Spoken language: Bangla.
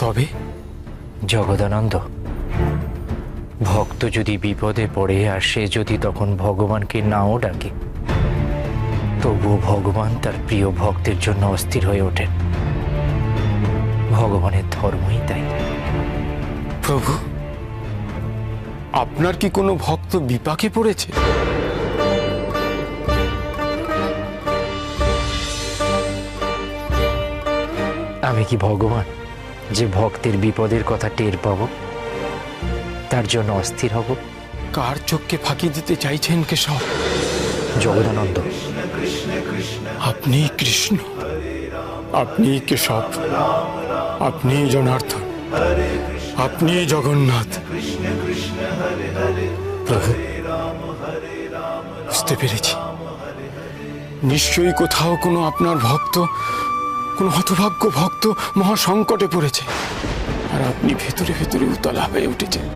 তবে জগদানন্দ, ভক্ত যদি বিপদে পড়ে আর সে যদি তখন ভগবানকে নাও ডাকে, তবুও ভগবান তার প্রিয় ভক্তের জন্য অস্থির হয়ে ওঠেন। ভগবানের ধর্মই তাই। প্রভু, আপনার কি কোনো ভক্ত বিপাকে পড়েছে? আমি কি ভগবান যে ভক্তের বিপদের কথা টের পাব, তার জন্য অস্থির হব? কার চোখকে ফাঁকি দিতে চাইছেন কেশব? জগদানন্দ, আপনি কৃষ্ণ, আপনি কেশব, আপনি জনার্দন, আপনি জগন্নাথ। প্রভু, বুঝতে পেরেছি, নিশ্চয়ই কোথাও কোনো আপনার ভক্ত, কোনো হতভাগ্য ভক্ত মহা সংকটে পড়েছে, আর আপনি ভেতরে ভেতরে উতলা হয়ে উঠেছেন।